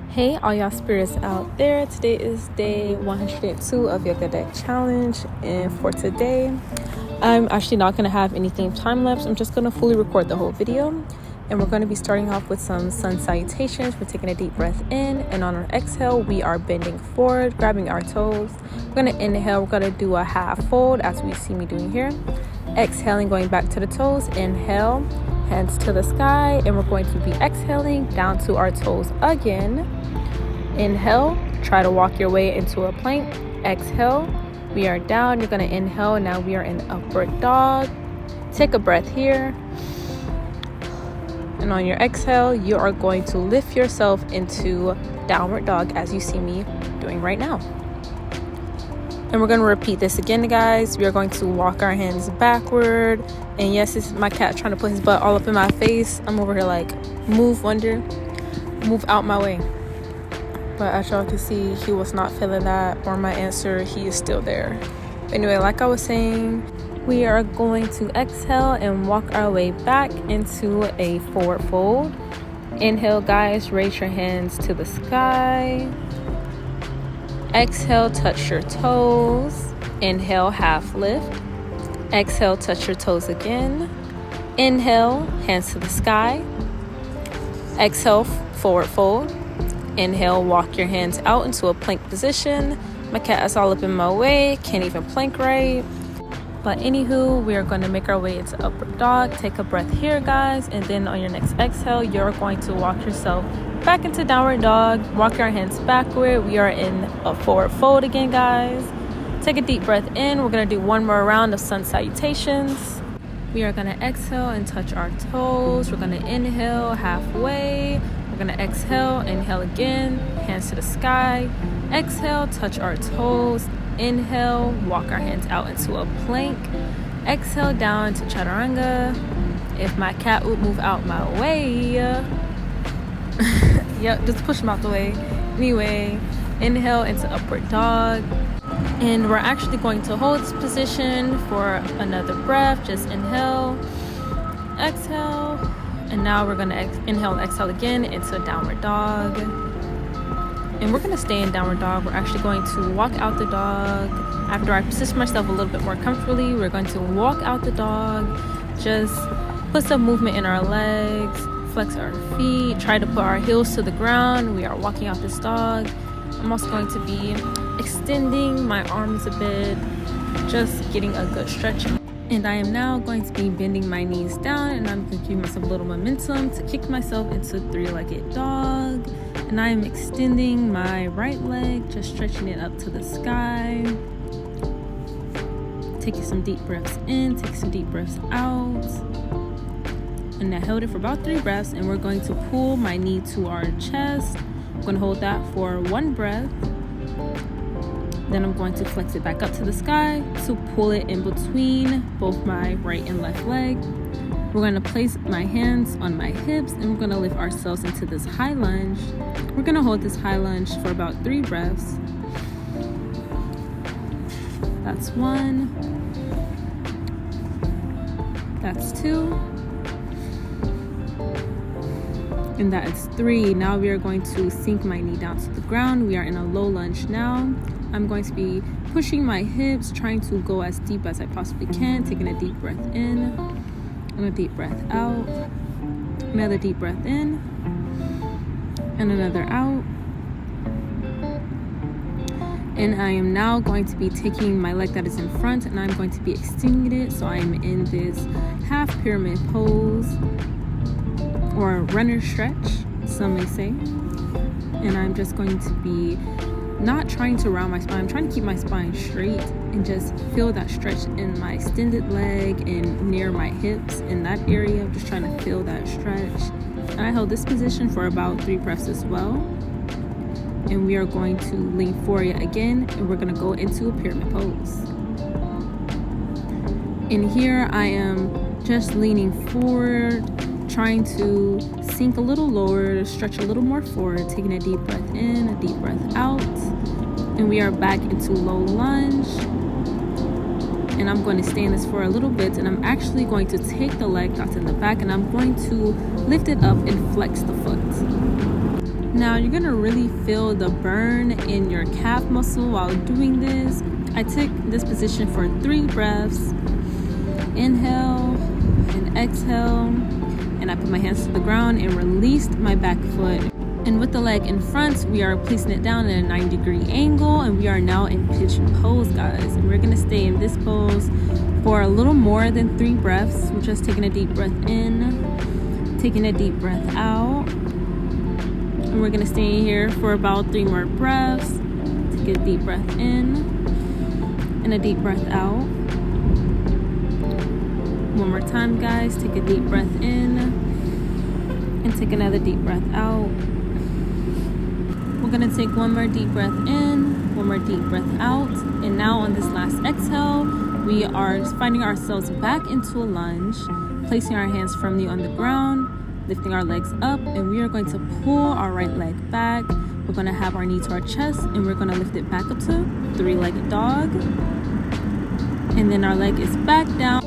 Hey, all y'all spirits out there. Today is day 102 of Yoga Deck Challenge, and for today, I'm actually not going to have anything time-lapse. I'm just going to fully record the whole video, and we're going to be starting off with some sun salutations. We're taking a deep breath in, and on our exhale, we are bending forward, grabbing our toes. We're going to inhale. We're going to do a half fold, as we see me doing here. Exhaling, going back to the toes. Inhale, hands to the sky, and we're going to be exhaling down to our toes again. Inhale, try to walk your way into a plank. Exhale, we are down. You're going to inhale. Now we are in upward dog. Take a breath here. And on your exhale, you are going to lift yourself into downward dog, as you see me doing right now. And we're going to repeat this again, guys. We are going to walk our hands backward. And yes, this is my cat trying to put his butt all up in my face. I'm over here like, move, Wonder. Move out my way. But as y'all can see, he was not feeling that, or my answer, he is still there. But anyway, like I was saying, we are going to exhale and walk our way back into a forward fold. Inhale, guys, raise your hands to the sky. Exhale, touch your toes. Inhale, half lift. Exhale, touch your toes again. Inhale, hands to the sky. Exhale, forward fold. Inhale, walk your hands out into a plank position. My cat is all up in my way, can't even plank right. But anywho, we are going to make our way into upward dog. Take a breath here, guys, and then on your next exhale, you're going to walk yourself back into downward dog. Walk your hands backward. We are in a forward fold again, guys. Take a deep breath in. We're going to do one more round of sun salutations. We are going to exhale and touch our toes. We're going to inhale halfway. We're going to exhale, inhale again, hands to the sky. Exhale, touch our toes. Inhale, walk our hands out into a plank. Exhale, down to chaturanga. If my cat would move out my way. Yep, just push him out the way. Anyway, inhale into upward dog. And we're actually going to hold this position for another breath. Just inhale, exhale. And now we're going to inhale and exhale again into downward dog. And we're going to stay in downward dog. We're actually going to walk out the dog. After I position myself a little bit more comfortably, we're going to walk out the dog. Just put some movement in our legs, flex our feet, try to put our heels to the ground. We are walking out this dog. I'm also going to be extending my arms a bit, just getting a good stretch. And I am now going to be bending my knees down, and I'm going to give myself a little momentum to kick myself into three-legged dog. And I am extending my right leg, just stretching it up to the sky. Taking some deep breaths in, take some deep breaths out. And I held it for about 3 breaths, and we're going to pull my knee to our chest. I'm going to hold that for 1 breath. Then I'm going to flex it back up to the sky to pull it in between both my right and left leg. We're going to place my hands on my hips, and we're going to lift ourselves into this high lunge. We're going to hold this high lunge for about 3 breaths. That's 1. That's 2. And that is 3. Now we are going to sink my knee down to the ground. We are in a low lunge now. I'm going to be pushing my hips, trying to go as deep as I possibly can, taking a deep breath in and a deep breath out. Another deep breath in and another out. And I am now going to be taking my leg that is in front, and I'm going to be extending it. So I am in this half pyramid pose, or runner stretch, some may say. And I'm just going to be not trying to round my spine. I'm trying to keep my spine straight and just feel that stretch in my extended leg and near my hips. In that area, I'm just trying to feel that stretch. And I held this position for about 3 breaths as well. And we are going to lean forward again, and we're going to go into a pyramid pose. In here, I am just leaning forward, trying to sink a little lower, stretch a little more forward, taking a deep breath in, a deep breath out. And we are back into low lunge. And I'm going to stay in this for a little bit, and I'm actually going to take the leg that's in the back, and I'm going to lift it up and flex the foot. Now you're gonna really feel the burn in your calf muscle while doing this. I took this position for 3 breaths. Inhale and exhale, and I put my hands to the ground and released my back foot. And with the leg in front, we are placing it down at a 90-degree angle, and we are now in pigeon pose, guys. And we're gonna stay in this pose for a little more than 3 breaths. We're just taking a deep breath in, taking a deep breath out. And we're gonna stay here for about 3 more breaths. Take a deep breath in and a deep breath out. One more time, guys. Take a deep breath in and take another deep breath out. We're gonna take one more deep breath in, one more deep breath out. And now on this last exhale, we are finding ourselves back into a lunge, placing our hands firmly on the ground, lifting our legs up, and we are going to pull our right leg back. We're gonna have our knee to our chest, and we're gonna lift it back up to 3-legged dog. And then our leg is back down.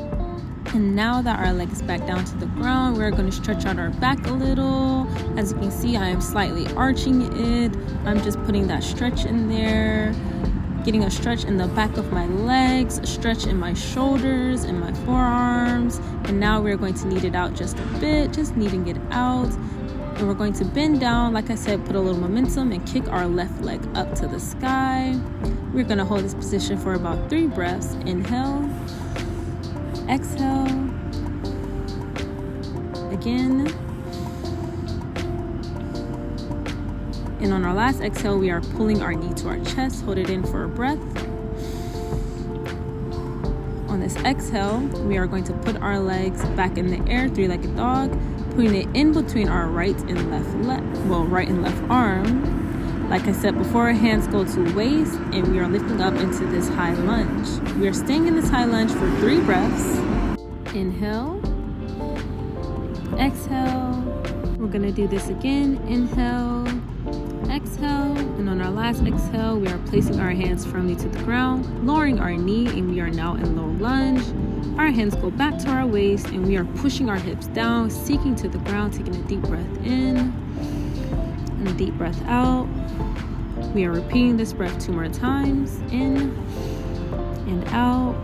And now that our leg is back down to the ground, we're going to stretch out our back a little. As you can see, I am slightly arching it. I'm just putting that stretch in there, getting a stretch in the back of my legs, a stretch in my shoulders and my forearms. And now we're going to knead it out just a bit, just kneading it out. And we're going to bend down, like I said, put a little momentum and kick our left leg up to the sky. We're going to hold this position for about 3 breaths. Inhale. Exhale. Again. And on our last exhale, we are pulling our knee to our chest. Hold it in for a breath. On this exhale, we are going to put our legs back in the air, 3-legged dog, putting it in between our right and left right and left arm. Like I said before, our hands go to waist, and we are lifting up into this high lunge. We are staying in this high lunge for 3 breaths. Inhale. Exhale. We're gonna do this again. Inhale. Exhale. And on our last exhale, we are placing our hands firmly to the ground, lowering our knee, and we are now in low lunge. Our hands go back to our waist, and we are pushing our hips down, sinking to the ground, taking a deep breath in and a deep breath out. We are repeating this breath 2 more times, in and out.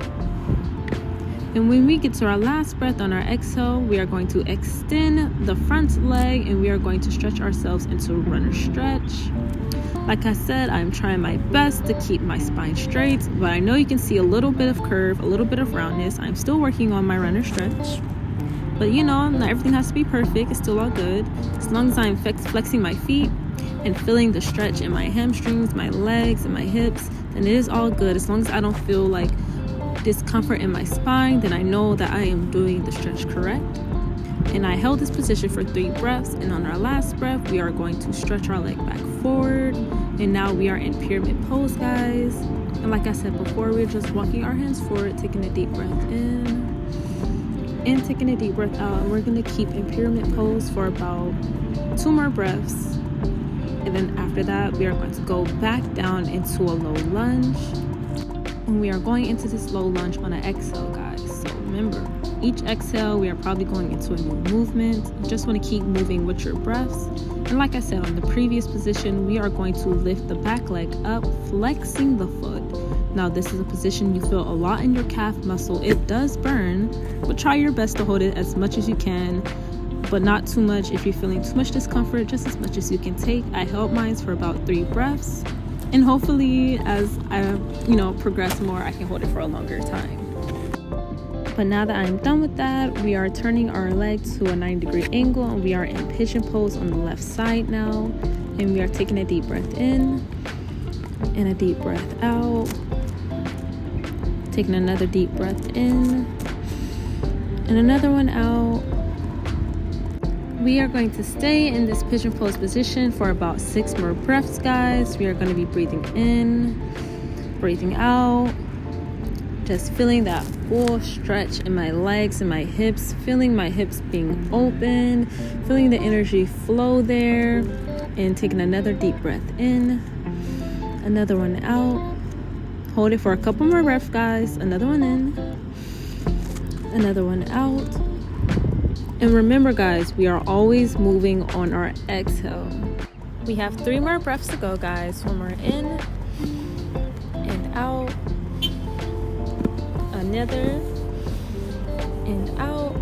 And when we get to our last breath on our exhale, we are going to extend the front leg, and we are going to stretch ourselves into a runner stretch. Like I said, I'm trying my best to keep my spine straight, but I know you can see a little bit of curve, a little bit of roundness. I'm still working on my runner stretch. But you know, not everything has to be perfect. It's still all good. As long as I'm flexing my feet and feeling the stretch in my hamstrings, my legs, and my hips, then it is all good. As long as I don't feel like discomfort in my spine, then I know that I am doing the stretch correct. And I held this position for 3 breaths, and on our last breath, we are going to stretch our leg back forward. And now we are in pyramid pose, guys. And like I said before, we're just walking our hands forward, taking a deep breath in and taking a deep breath out. And we're going to keep in pyramid pose for about 2 more breaths. And then after that, we are going to go back down into a low lunge. And we are going into this low lunge on an exhale, guys. So remember, each exhale, we are probably going into a new movement. You just want to keep moving with your breaths. And like I said, on the previous position, we are going to lift the back leg up, flexing the foot. Now, this is a position you feel a lot in your calf muscle. It does burn, but try your best to hold it as much as you can, but not too much. If you're feeling too much discomfort, just as much as you can take. I held mine for about 3 breaths. And hopefully, as I, progress more, I can hold it for a longer time. But now that I'm done with that, we are turning our leg to a 90-degree angle, and we are in pigeon pose on the left side now. And we are taking a deep breath in and a deep breath out. Taking another deep breath in and another one out. We are going to stay in this pigeon pose position for about 6 more breaths, guys. We are going to be breathing in, breathing out, just feeling that full stretch in my legs and my hips, feeling my hips being open, feeling the energy flow there, and taking another deep breath in, another one out. Hold it for a couple more breaths, guys. Another one in, another one out. And remember, guys, we are always moving on our exhale. We have 3 more breaths to go, guys. 1 more in and out, another and out.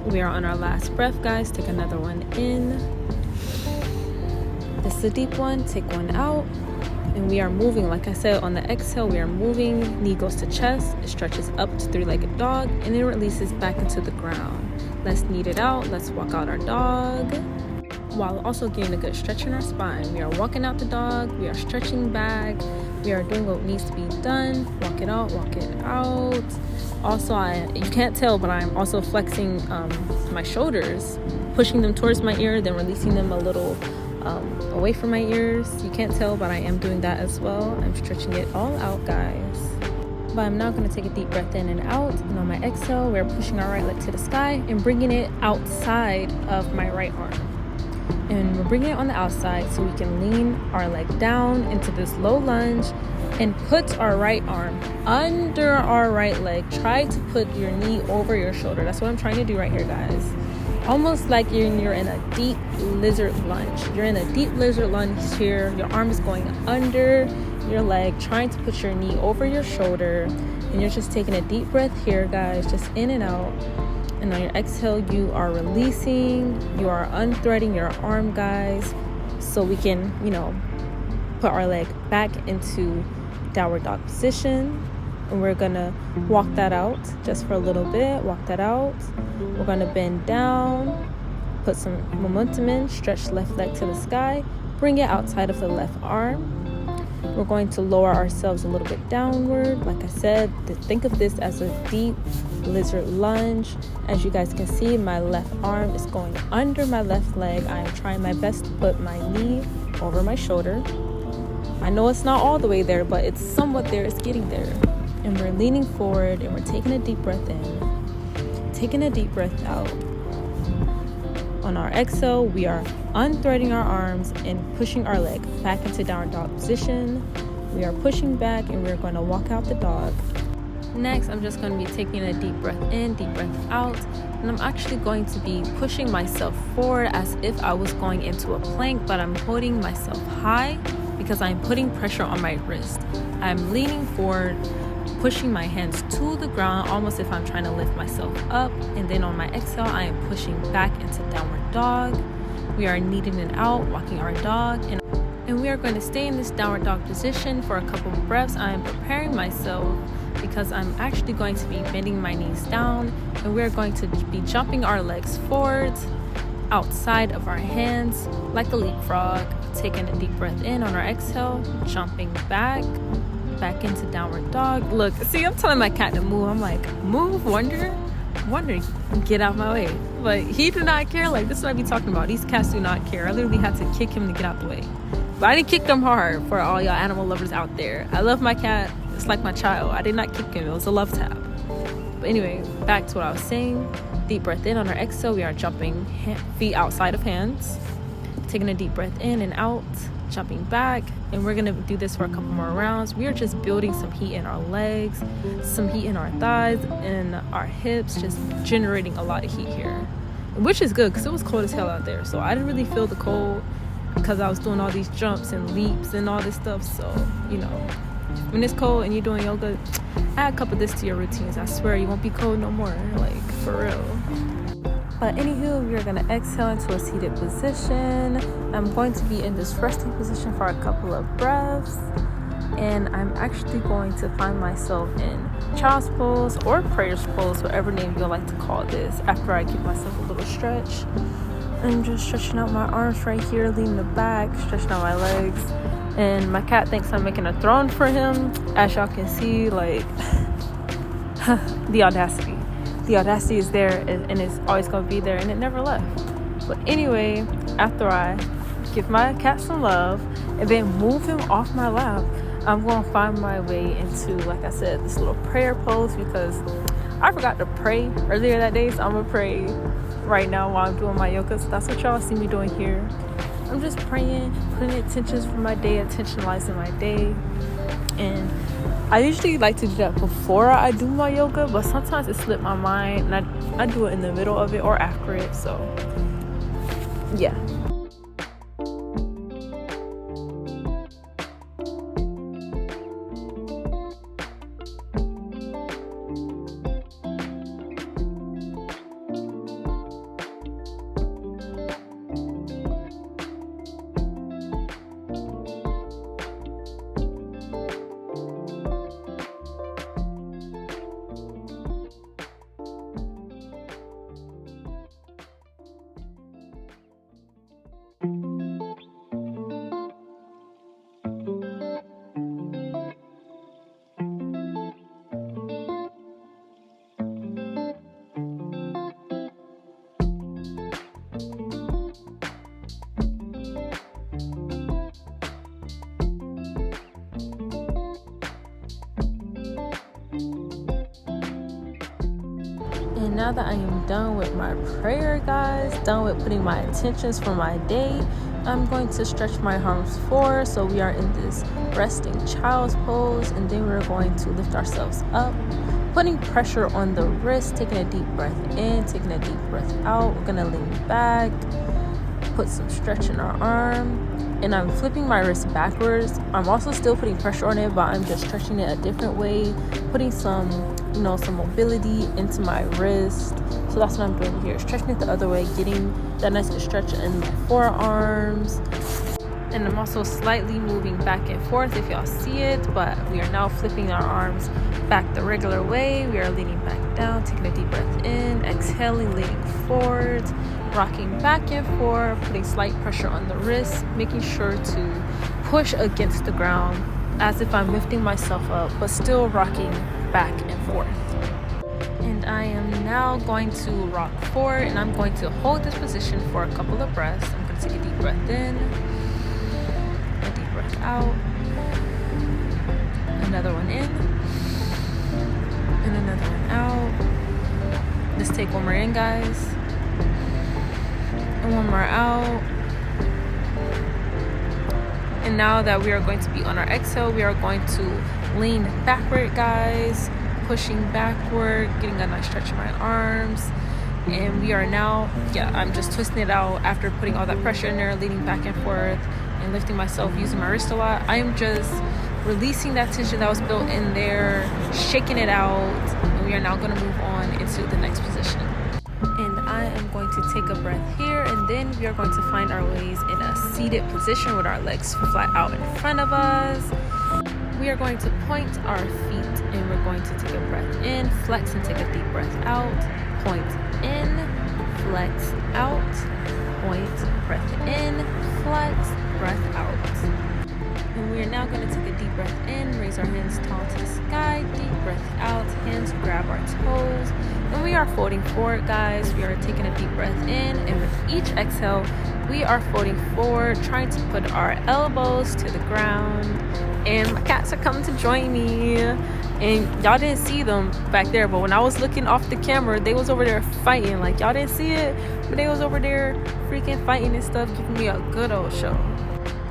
We are on our last breath, guys. Take another one in. This is a deep one. Take one out. And we are moving. Like I said, on the exhale, we are moving. Knee goes to chest. It stretches up to 3-legged dog. And then releases back into the ground. Let's knead it out. Let's walk out our dog, while also getting a good stretch in our spine. We are walking out the dog. We are stretching back. We are doing what needs to be done. Walk it out. Walk it out. Also, you can't tell, but I'm also flexing my shoulders, pushing them towards my ear, then releasing them a little away from my ears. You can't tell, but I am doing that as well. I'm stretching it all out, guys. But I'm now going to take a deep breath in and out. And on my exhale, we're pushing our right leg to the sky and bringing it outside of my right arm. And we're bringing it on the outside so we can lean our leg down into this low lunge and put our right arm under our right leg. Try to put your knee over your shoulder. That's what I'm trying to do right here, guys. Almost like you're in a deep lizard lunge. You're in a deep lizard lunge here. Your arm is going under your leg, trying to put your knee over your shoulder. And you're just taking a deep breath here, guys, just in and out. And on your exhale, you are releasing, you are unthreading your arm, guys, so we can, put our leg back into downward dog position. And we're gonna walk that out just for a little bit. Walk that out. We're gonna bend down, put some momentum in, stretch left leg to the sky, bring it outside of the left arm. We're going to lower ourselves a little bit downward. Like I said, think of this as a deep lizard lunge. As you guys can see, my left arm is going under my left leg. I am trying my best to put my knee over my shoulder. I know it's not all the way there, but it's somewhat there. It's getting there. And we're leaning forward and we're taking a deep breath in, taking a deep breath out. On our exhale, we are unthreading our arms and pushing our leg back into downward dog position. We are pushing back and we're going to walk out the dog. Next, I'm just going to be taking a deep breath in, deep breath out. And I'm actually going to be pushing myself forward as if I was going into a plank, but I'm holding myself high because I'm putting pressure on my wrist. I'm leaning forward, pushing my hands to the ground, almost if I'm trying to lift myself up. And then on my exhale, I am pushing back into downward dog. We are kneading it out, walking our dog, and we are going to stay in this downward dog position for a couple of breaths. I am preparing myself because I'm actually going to be bending my knees down, and we're going to be jumping our legs forwards outside of our hands like a leapfrog, taking a deep breath in on our exhale, jumping back into downward dog. Look, see, I'm telling my cat to move. I'm like, move, Wonder, get out my way. But he did not care. Like, this is what I be talking about. These cats do not care. I literally had to kick him to get out the way. But I didn't kick him hard, for all y'all animal lovers out there. I love my cat. It's like my child. I did not kick him. It was a love tap. But anyway, back to what I was saying. Deep breath in on our exhale. We are jumping feet outside of hands. Taking a deep breath in and out. Jumping back. And we're going to do this for a couple more rounds. We are just building some heat in our legs, some heat in our thighs and our hips, just generating a lot of heat here, which is good because it was cold as hell out there. So I didn't really feel the cold because I was doing all these jumps and leaps and all this stuff. So, when it's cold and you're doing yoga, add a cup of this to your routines. I swear you won't be cold no more, like, for real. But anywho, we're going to exhale into a seated position. I'm going to be in this resting position for a couple of breaths. And I'm actually going to find myself in child's pose or prayer's pose, whatever name you like to call this, after I give myself a little stretch. I'm just stretching out my arms right here, leaning the back, stretching out my legs. And my cat thinks I'm making a throne for him. As y'all can see, like, the audacity. The audacity is there, and it's always going to be there, and it never left. But anyway, after I give my cat some love and then move him off my lap, I'm going to find my way into, like I said, this little prayer pose, because I forgot to pray earlier that day. So I'm going to pray right now while I'm doing my yoga. So that's what y'all see me doing here. I'm just praying, putting intentions for my day, intentionalizing my day. And I usually like to do that before I do my yoga, but sometimes it slipped my mind, and I do it in the middle of it or after it. So yeah. And now that I am done with my prayer, guys, done with putting my intentions for my day, I'm going to stretch my arms forward. So we are in this resting child's pose, and then we're going to lift ourselves up, putting pressure on the wrist, taking a deep breath in, taking a deep breath out. We're gonna lean back, put some stretch in our arm, and I'm flipping my wrist backwards. I'm also still putting pressure on it, but I'm just stretching it a different way, putting some mobility into my wrist. So that's what I'm doing here, stretching it the other way, getting that nice stretch in my forearms. And I'm also slightly moving back and forth if y'all see it, but we are now flipping our arms back the regular way. We are leaning back down, taking a deep breath in, exhaling, leaning forward, rocking back and forth, putting slight pressure on the wrist, making sure to push against the ground as if I'm lifting myself up, but still rocking back and forth. And I am now going to rock forward, and I'm going to hold this position for a couple of breaths. I'm going to take a deep breath in, a deep breath out, another one in, and another one out. Let's take one more in, guys, and one more out. And now that we are going to be on our exhale, we are going to lean backward, guys, pushing backward, getting a nice stretch in my arms. And we are now, I'm just twisting it out after putting all that pressure in there, leaning back and forth and lifting myself, using my wrist a lot. I am just releasing that tension that was built in there, shaking it out, and we are now going to move on into the next position. And I am going to take a breath here, and then we are going to find our ways in a seated position with our legs flat out in front of us. We are going to point our feet, and we're going to take a breath in, flex, and take a deep breath out. Point in, flex, out, point, breath in, flex, breath out. And we are now going to take a deep breath in, raise our hands tall to the sky, deep breath out, hands grab our toes. And we are folding forward, guys. We are taking a deep breath in, and with each exhale, we are folding forward, trying to put our elbows to the ground. And my cats are coming to join me. And y'all didn't see them back there, but when I was looking off the camera, they was over there fighting. Like, y'all didn't see it, but they was over there freaking fighting and stuff, giving me a good old show.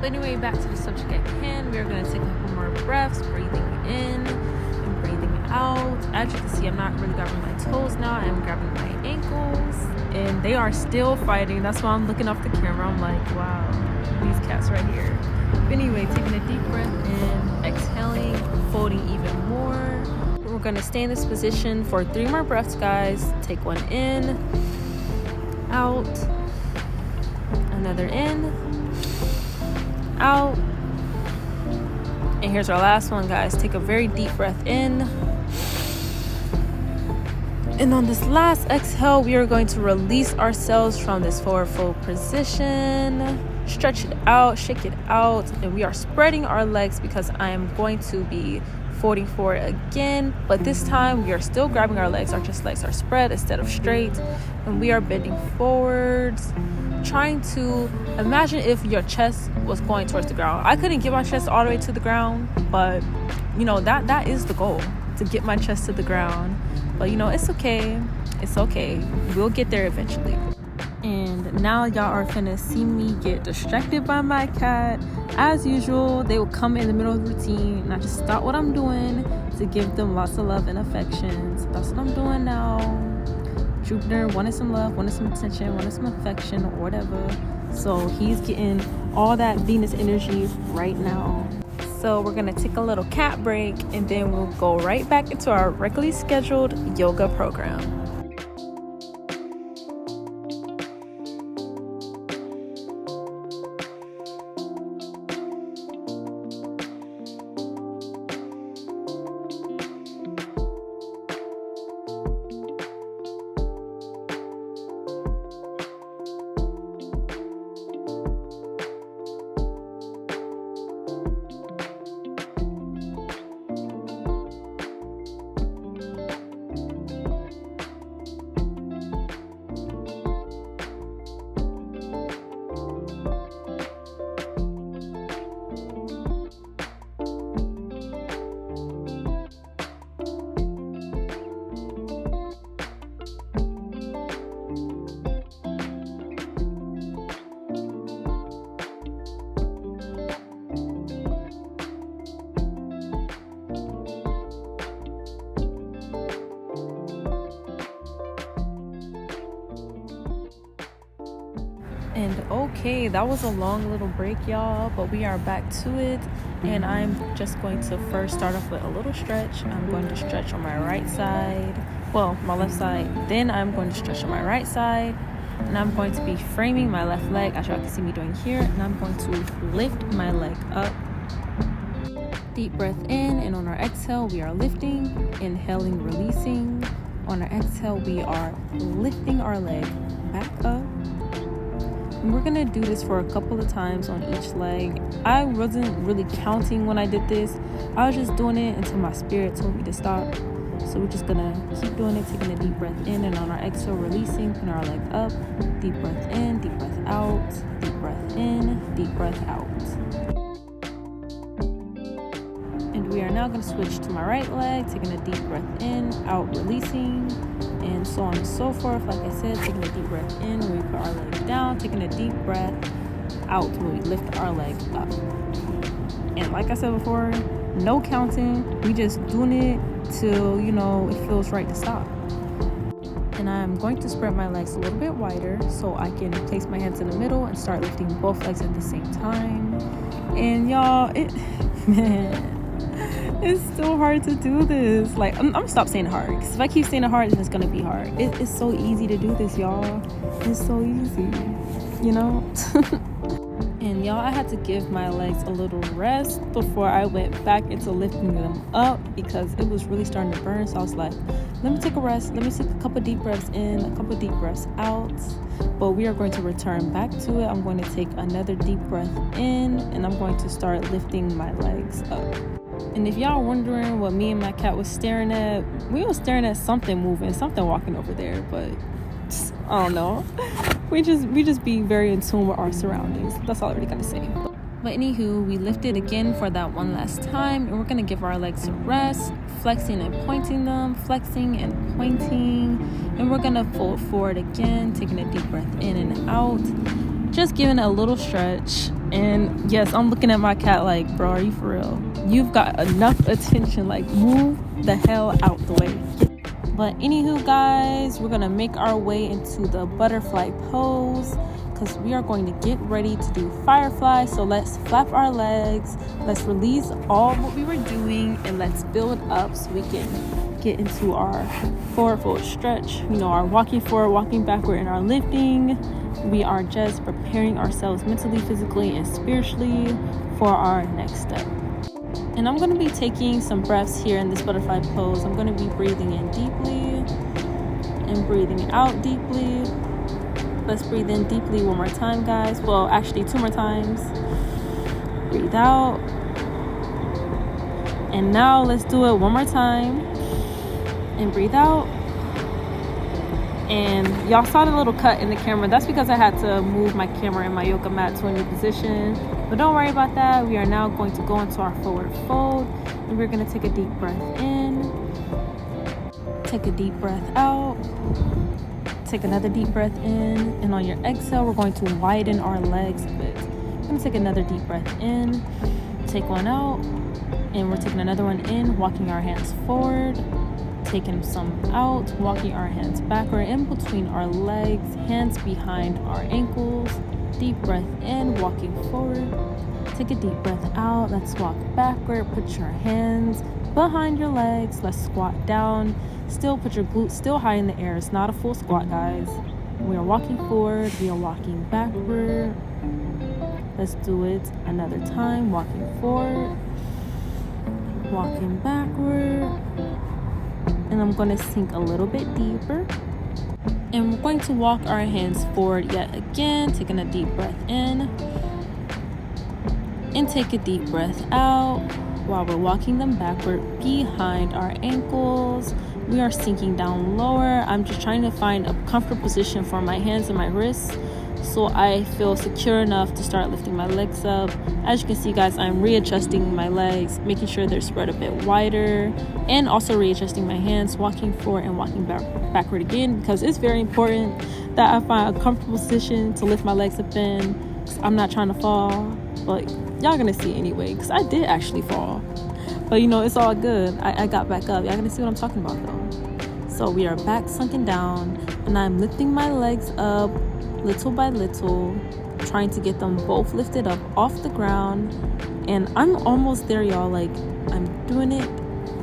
But anyway, back to the subject at hand. We are going to take a couple more breaths, breathing in and breathing out. As you can see, I'm not really grabbing my toes now. I'm grabbing my ankles, and they are still fighting. That's why I'm looking off the camera. I'm like, wow, these cats right here. But anyway, taking a deep breath in, exhaling, folding even more. We're going to stay in this position for 3 more breaths, guys. Take one in, out, another in, out. And here's our last one, guys. Take a very deep breath in. And on this last exhale, we are going to release ourselves from this forward fold position. Stretch it out, shake it out, and we are spreading our legs because I am going to be folding forward again, but this time we are still grabbing our legs. Our just legs are spread instead of straight, and we are bending forwards, trying to imagine if your chest was going towards the ground. I couldn't get my chest all the way to the ground, but that is the goal, to get my chest to the ground. But it's okay, we'll get there eventually. And now y'all are finna see me get distracted by my cat. As usual, they will come in the middle of the routine, and I just stop what I'm doing to give them lots of love and affection. So that's what I'm doing now. Jupiter wanted some love, wanted some attention, wanted some affection, or whatever. So he's getting all that Venus energy right now. So we're gonna take a little cat break, and then we'll go right back into our regularly scheduled yoga program. Okay, that was a long little break, y'all, but we are back to it, and I'm just going to first start off with a little stretch. I'm going to stretch on my right side, well, my left side, then I'm going to stretch on my right side, and I'm going to be framing my left leg, as y'all can see me doing here, and I'm going to lift my leg up. Deep breath in, and on our exhale, we are lifting, inhaling, releasing. On our exhale, we are lifting our leg back up. And we're gonna do this for a couple of times on each leg. I wasn't really counting when I did this. I was just doing it until my spirit told me to stop. So we're just gonna keep doing it, taking a deep breath in, and on our exhale, releasing, putting our leg up. Deep breath in, deep breath out, deep breath in, deep breath out. And we are now going to switch to my right leg, taking a deep breath in, out, releasing, and so on and so forth. Like I said, taking a deep breath in when we put our leg down, taking a deep breath out when we lift our leg up. And like I said before, no counting. We just doing it till, it feels right to stop. And I'm going to spread my legs a little bit wider so I can place my hands in the middle and start lifting both legs at the same time. And y'all, it's so hard to do this. Like, I'm gonna stop saying hard, because if I keep saying it hard, then it's gonna be hard. It's so easy to do this, y'all. It's so easy, And y'all, I had to give my legs a little rest before I went back into lifting them up, because it was really starting to burn. So I was like, let me take a rest. Let me take a couple deep breaths in, a couple deep breaths out. But we are going to return back to it. I'm going to take another deep breath in, and I'm going to start lifting my legs up. And if y'all wondering what me and my cat was staring at, we were staring at something moving, something walking over there, but I don't know. We just be very in tune with our surroundings. That's all I really gotta say. But anywho, we lifted again for that one last time, and we're gonna give our legs a rest, flexing and pointing them, flexing and pointing, and we're gonna fold forward again, taking a deep breath in and out, just giving it a little stretch. And yes, I'm looking at my cat like, bro, are you for real? You've got enough attention, like, move the hell out the way. But anywho, guys, we're gonna make our way into the butterfly pose, because we are going to get ready to do firefly. So let's flap our legs, let's release all what we were doing, and let's build up so we can get into our forward fold stretch, our walking forward, walking backward, and our lifting. We are just preparing ourselves mentally, physically, and spiritually for our next step. And I'm going to be taking some breaths here in this butterfly pose. I'm going to be breathing in deeply and breathing out deeply. Let's breathe in deeply one more time, guys. Well, actually 2 more times. Breathe out. And now let's do it one more time. And breathe out. And y'all saw the little cut in the camera. That's because I had to move my camera and my yoga mat to a new position. But don't worry about that. We are now going to go into our forward fold. And we're going to take a deep breath in. Take a deep breath out. Take another deep breath in. And on your exhale, we're going to widen our legs a bit. I'm going to take another deep breath in. Take one out. And we're taking another one in, walking our hands forward. Taking some out, walking our hands backward in between our legs, hands behind our ankles. Deep breath in, walking forward. Take a deep breath out. Let's walk backward. Put your hands behind your legs. Let's squat down. Still put your glutes still high in the air. It's not a full squat, guys. We are walking forward. We are walking backward. Let's do it another time. Walking forward. Walking backward. And I'm going to sink a little bit deeper. And we're going to walk our hands forward yet again, taking a deep breath in. And take a deep breath out while we're walking them backward behind our ankles. We are sinking down lower. I'm just trying to find a comfortable position for my hands and my wrists, so I feel secure enough to start lifting my legs up. As you can see, guys, I'm readjusting my legs, making sure they're spread a bit wider, and also readjusting my hands, walking forward and walking backward again, because it's very important that I find a comfortable position to lift my legs up in, because I'm not trying to fall. But y'all gonna see anyway, because I did actually fall. But it's all good. I got back up. Y'all gonna see what I'm talking about though. So we are back sunken down, and I'm lifting my legs up little by little, trying to get them both lifted up off the ground. And I'm almost there, y'all. Like, I'm doing it,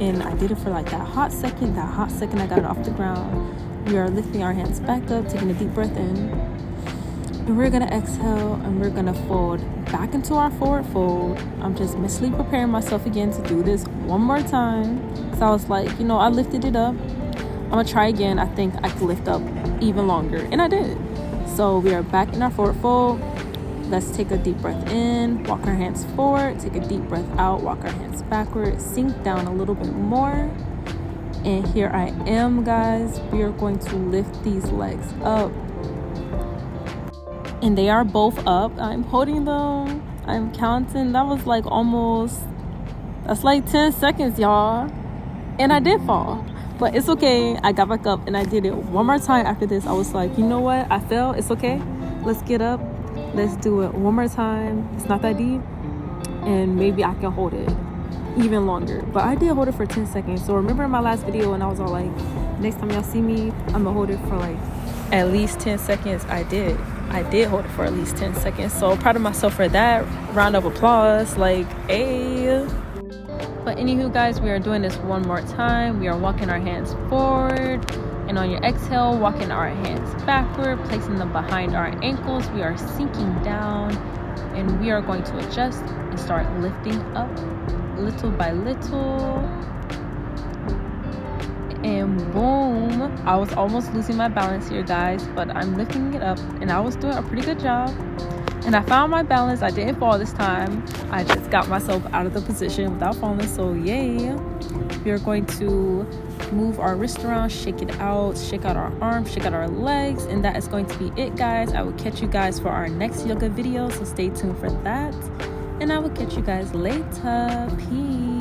and I did it for like that hot second I got it off the ground. We are lifting our hands back up, taking a deep breath in, and we're gonna exhale, and we're gonna fold back into our forward fold. I'm just mentally preparing myself again to do this one more time. So I was like, I lifted it up. I'm gonna try again. I think I could lift up even longer, and I did. So we are back in our forward fold. Let's take a deep breath in, walk our hands forward, take a deep breath out, walk our hands backward, sink down a little bit more. And here I am, guys. We are going to lift these legs up. And they are both up. I'm holding them. I'm counting. That's like 10 seconds, y'all. And I did fall. But it's okay. I got back up and I did it one more time after this. I was like, you know what? I fell. It's okay. Let's get up. Let's do it one more time. It's not that deep. And maybe I can hold it even longer. But I did hold it for 10 seconds. So remember in my last video when I was all like, next time y'all see me, I'm gonna hold it for like at least 10 seconds. I did hold it for at least 10 seconds. So proud of myself for that. Round of applause. Like, hey. But anywho, guys, we are doing this one more time. We are walking our hands forward. And on your exhale, walking our hands backward, placing them behind our ankles. We are sinking down, and we are going to adjust and start lifting up little by little. And boom, I was almost losing my balance here, guys, but I'm lifting it up, and I was doing a pretty good job. And I found my balance. I didn't fall this time. I just got myself out of the position without falling, so yay. We are going to move our wrist around, shake it out, shake out our arms, shake out our legs, and that is going to be it, guys. I will catch you guys for our next yoga video, so stay tuned for that, and I will catch you guys later. Peace.